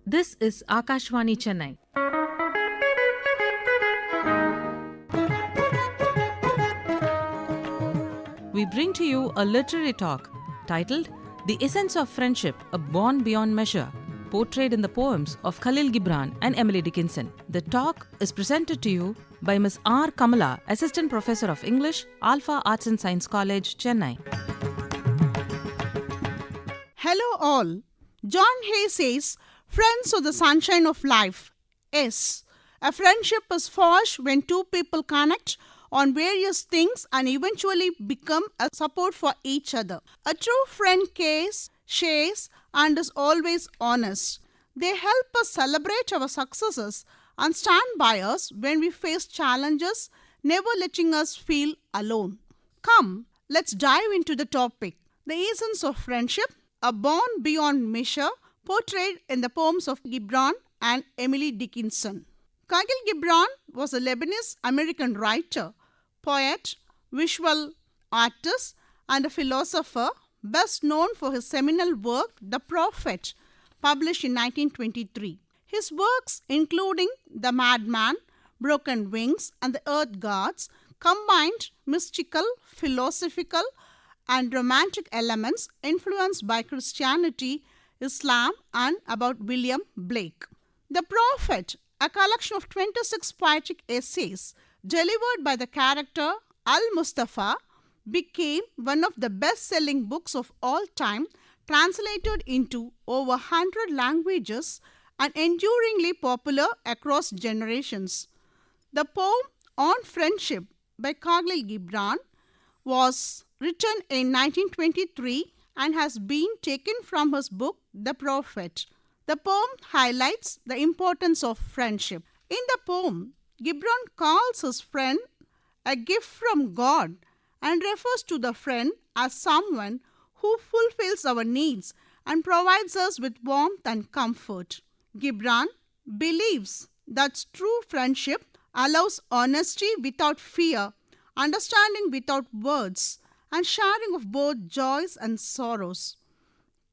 This is Akashvani Chennai. We bring to you a literary talk titled The Essence of Friendship, a Bond Beyond Measure, portrayed in the poems of KHALIL Gibran and Emily Dickinson. The talk is presented to you by Ms.R.KAMALA, Assistant Professor of English, Alpha Arts and Science College, Chennai. Hello all. John Hay says, friends are the sunshine of life. Yes, a friendship is forged when two people connect on various things and eventually become a support for each other. A true friend cares, shares, and is always honest. They help us celebrate our successes and stand by us when we face challenges, never letting us feel alone. Come, let's dive into the topic. The essence of friendship, a bond beyond measure, portrayed in the poems of Gibran and Emily Dickinson. KHALIL Gibran was a Lebanese-American writer, poet, visual artist, and a philosopher, best known for his seminal work, The Prophet, published in 1923. His works, including The Madman, Broken Wings, and The Earth Gods, combined mystical, philosophical, and romantic elements influenced by Christianity, Islam, and about William Blake. The Prophet, a collection of 26 poetic essays delivered by the character Al-Mustafa, became one of the best-selling books of all time, translated into over 100 languages and enduringly popular across generations. The poem On Friendship by KHALIL Gibran was written in 1923 and has been taken from his book The Prophet. The poem highlights the importance of friendship. In the poem, Gibran calls his friend a gift from God and refers to the friend as someone who fulfills our needs and provides us with warmth and comfort. Gibran believes that true friendship allows honesty without fear, understanding without words, and sharing of both joys and sorrows.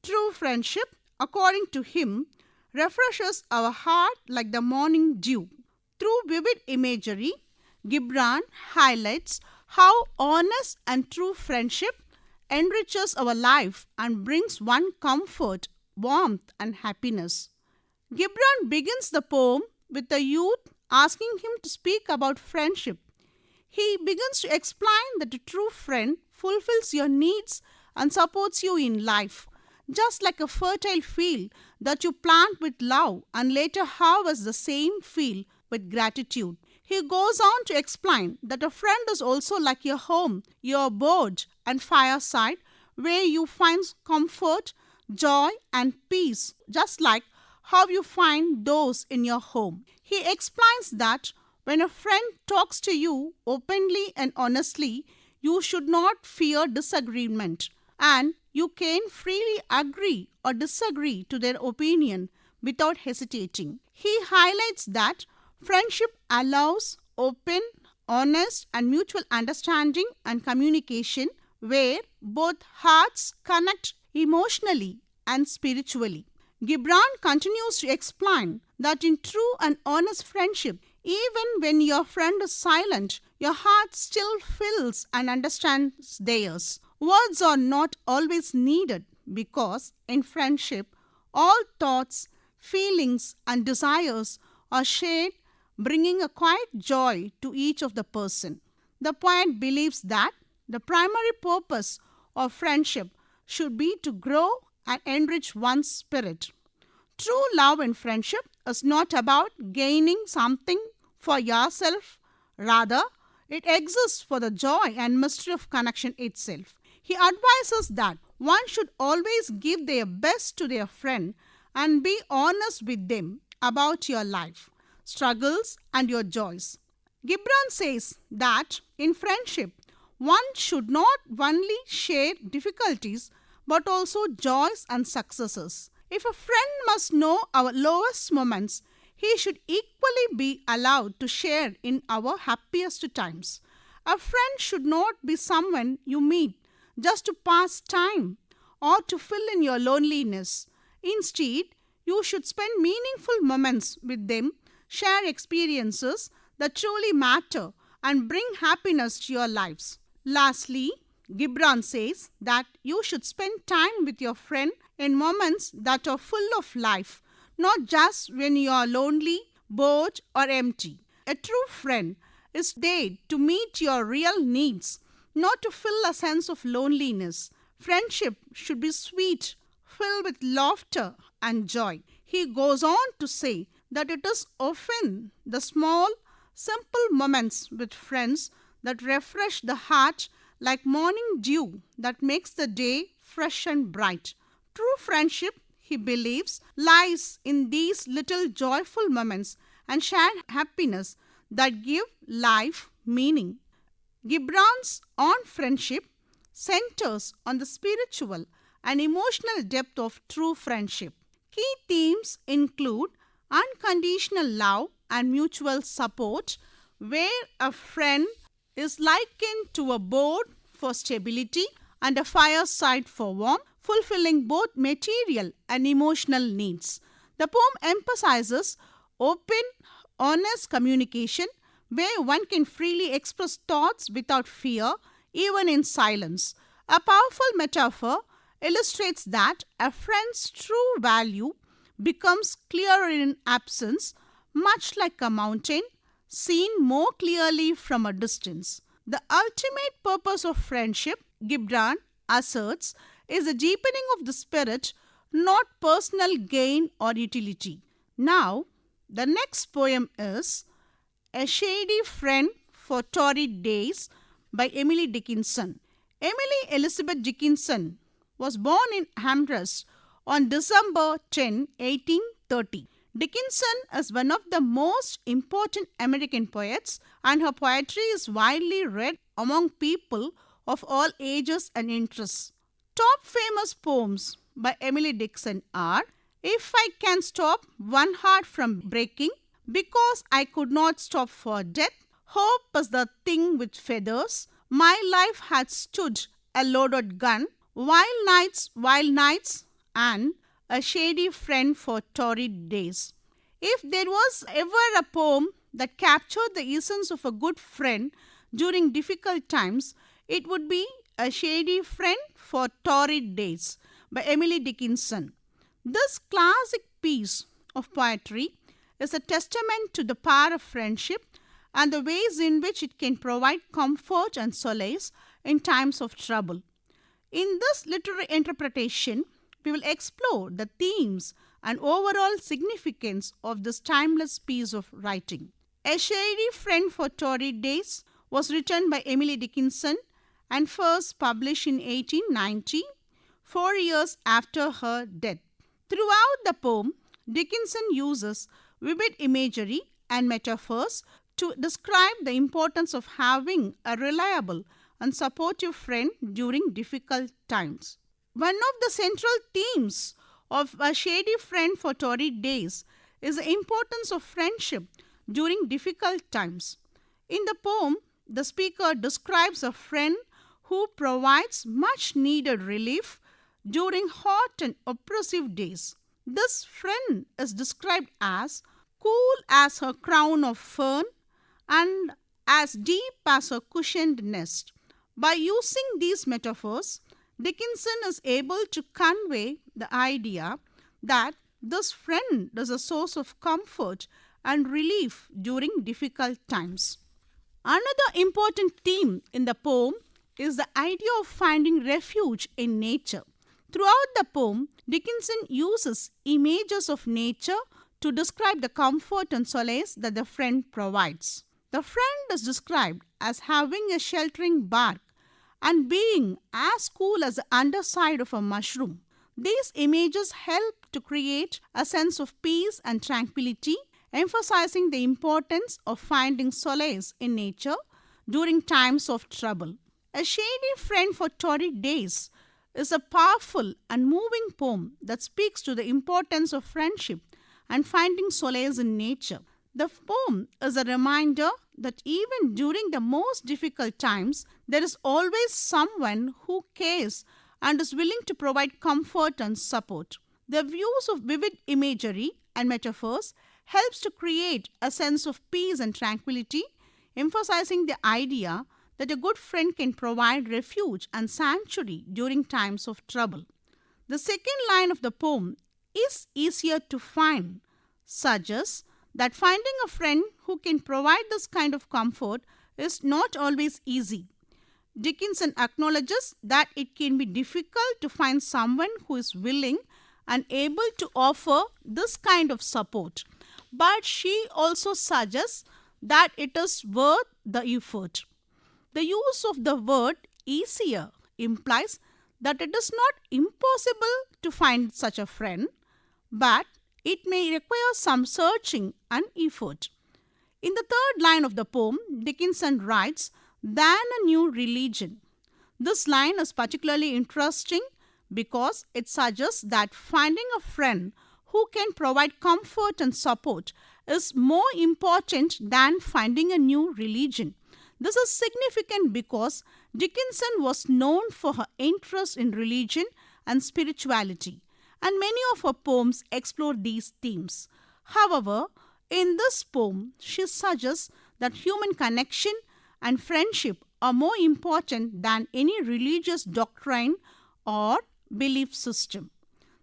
True friendship, according to him, refreshes our heart like the morning dew. Through vivid imagery, Gibran highlights how honest and true friendship enriches our life and brings one comfort, warmth, and happiness. Gibran begins the poem with the youth asking him to speak about friendship. He begins to explain that a true friend fulfills your needs and supports you in life, just like a fertile field that you plant with love and later harvest the same field with gratitude. He goes on to explain that a friend is also like your home, your abode and fireside, where you find comfort, joy, and peace, just like how you find those in your home. He explains that when a friend talks to you openly and honestly, you should not fear disagreement, and you can freely agree or disagree to their opinion without hesitating. He highlights that friendship allows open, honest, and mutual understanding and communication where both hearts connect emotionally and spiritually. Gibran continues to explain that in true and honest friendship, even when your friend is silent, your heart still feels and understands theirs. Words are not always needed because in friendship, all thoughts, feelings, and desires are shared, bringing a quiet joy to each of the person. The poet believes that the primary purpose of friendship should be to grow and enrich one's spirit. True love and friendship is not about gaining something for yourself. Rather, it exists for the joy and mystery of connection itself. He advises that one should always give their best to their friend and be honest with them about your life, struggles, and your joys. Gibran says that in friendship, one should not only share difficulties but also joys and successes. If a friend must know our lowest moments, he should equally be allowed to share in our happiest times. A friend should not be someone you meet just to pass time or to fill in your loneliness. Instead, You should spend meaningful moments with them, share experiences that truly matter, and bring happiness to your lives. Lastly, Gibran says that you should spend time with your friend in moments that are full of life, not just when you are lonely, bored, or empty. A true friend is there to meet your real needs, not to fill a sense of loneliness. Friendship should be sweet, filled with laughter and joy. He goes on to say that it is often the small, simple moments with friends that refresh the heart like morning dew that makes the day fresh and bright. True friendship, he believes, lies in these little joyful moments and shared happiness that give life meaning. Gibran's On Friendship centers on the spiritual and emotional depth of true friendship. Key themes include unconditional love and mutual support, where a friend is likened to a board for stability and a fireside for warmth, fulfilling both material and emotional needs. The poem emphasizes open, honest communication where one can freely express thoughts without fear, even in silence. A powerful metaphor illustrates that a friend's true value becomes clearer in absence, much like a mountain seen more clearly from a distance. The ultimate purpose of friendship, Gibran asserts, is the deepening of the spirit, not personal gain or utility. Now, the next poem is A Shady Friend for Torrid Days by Emily Dickinson. Emily Elizabeth Dickinson was born in Amherst on December 10, 1830. Dickinson is one of the most important American poets, and her poetry is widely read among people of all ages and interests. Top famous poems by Emily Dickinson are If I Can Stop One Heart from Breaking, Because I Could Not Stop for Death, Hope is the Thing with Feathers, My Life Had Stood a Loaded Gun, Wild Nights, and A Shady Friend for Torrid Days. If there was ever a poem that captured the essence of a good friend during difficult times, it would be A Shady Friend for Torrid Days by Emily Dickinson. This classic piece of poetry is a testament to the power of friendship and the ways in which it can provide comfort and solace in times of trouble. In this literary interpretation, we will explore the themes and overall significance of this timeless piece of writing. A Shady Friend for Torrid Days was written by Emily Dickinson and first published in 1890, 4 years after her death. Throughout the poem, Dickinson uses vivid imagery and metaphors to describe the importance of having a reliable and supportive friend during difficult times. One of the central themes of A Shady Friend for Torrid Days is the importance of friendship during difficult times. In the poem, the speaker describes a friend who provides much needed relief during hot and oppressive days. This friend is described as cool as her crown of fern and as deep as her cushioned nest. By using these metaphors, Dickinson is able to convey the idea that this friend is a source of comfort and relief during difficult times. Another important theme in the poem is the idea of finding refuge in nature. Throughout the poem, Dickinson uses images of nature to describe the comfort and solace that the friend provides. The friend is described as having a sheltering bark and being as cool as the underside of a mushroom. These images help to create a sense of peace and tranquility, emphasizing the importance of finding solace in nature during times of trouble. A Shady Friend for Torrid Days is a powerful and moving poem that speaks to the importance of friendship and finding solace in nature. The poem is a reminder that even during the most difficult times, there is always someone who cares and is willing to provide comfort and support. The use of vivid imagery and metaphors helps to create a sense of peace and tranquility, emphasizing the idea that a good friend can provide refuge and sanctuary during times of trouble. The second line of the poem is easier to find, suggests that finding a friend who can provide this kind of comfort is not always easy. Dickinson acknowledges that it can be difficult to find someone who is willing and able to offer this kind of support, but she also suggests that it is worth the effort. The use of the word easier implies that it is not impossible to find such a friend, but it may require some searching and effort. In the third line of the poem, Dickinson writes, "than a new religion." This line is particularly interesting because it suggests that finding a friend who can provide comfort and support is more important than finding a new religion. This is significant because Dickinson was known for her interest in religion and spirituality, and many of her poems explore these themes. However, in this poem, she suggests that human connection and friendship are more important than any religious doctrine or belief system.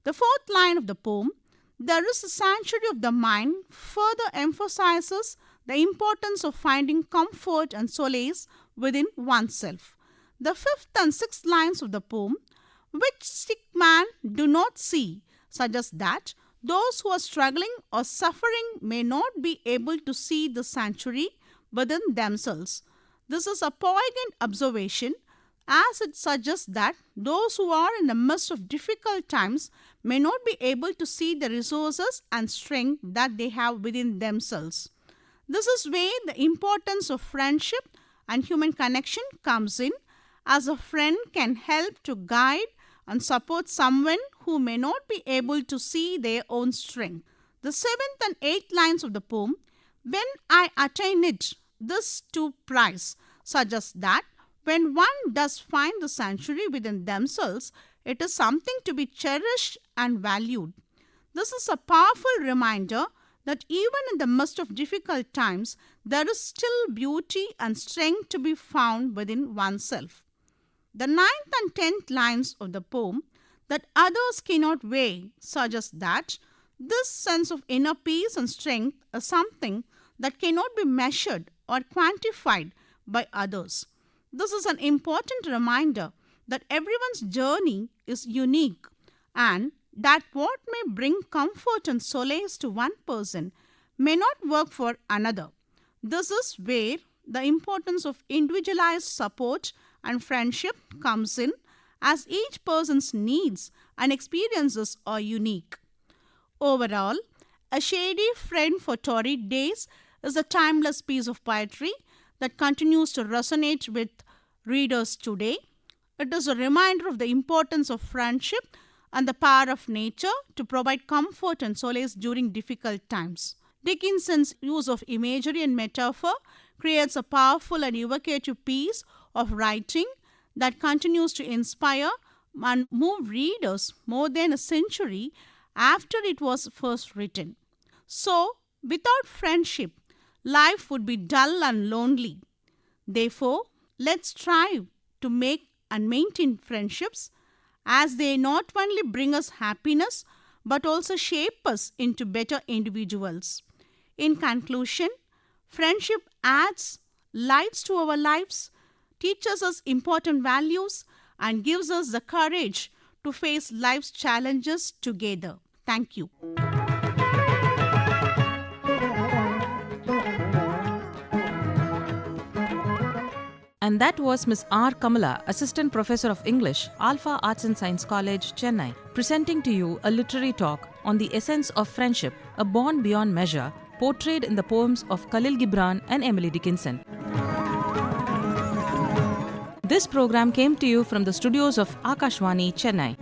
The fourth line of the poem, "there is a sanctuary of the mind," further emphasizes the importance of finding comfort and solace within oneself. The fifth and sixth lines of the poem, "which sick man do not see," suggest that those who are struggling or suffering may not be able to see the sanctuary within themselves. This is a poignant observation, as it suggests that those who are in the midst of difficult times may not be able to see the resources and strength that they have within themselves. This is where the importance of friendship and human connection comes in, as a friend can help to guide and support someone who may not be able to see their own strength. The seventh and eighth lines of the poem, "when I attain it, this too prize," suggest that when one does find the sanctuary within themselves, it is something to be cherished and valued. This is a powerful reminder that even in the midst of difficult times, there is still beauty and strength to be found within oneself. The ninth and 10th lines of the poem, "that others cannot weigh," suggest that this sense of inner peace and strength is something that cannot be measured or quantified by others. This is an important reminder that everyone's journey is unique and that what may bring comfort and solace to one person may not work for another. This is where the importance of individualized support and friendship comes in, as each person's needs and experiences are unique. Overall, "A Shady Friend for Torrid Days" is a timeless piece of poetry that continues to resonate with readers today. It is a reminder of the importance of friendship and the power of nature to provide comfort and solace during difficult times. Dickinson's use of imagery and metaphor creates a powerful and evocative piece of writing that continues to inspire and move readers more than a century after it was first written. So, without friendship, life would be dull and lonely. Therefore, let's strive to make and maintain friendships, as they not only bring us happiness but also shape us into better individuals. In conclusion, friendship adds lights to our lives, teaches us important values, and gives us the courage to face life's challenges together. Thank you. And that was Ms. R. Kamala, Assistant Professor of English, Alpha Arts and Science College, Chennai, presenting to you a literary talk on the essence of friendship, a bond beyond measure, portrayed in the poems of KHALIL Gibran and Emily Dickinson. This program came to you from the studios of Akashvani, Chennai.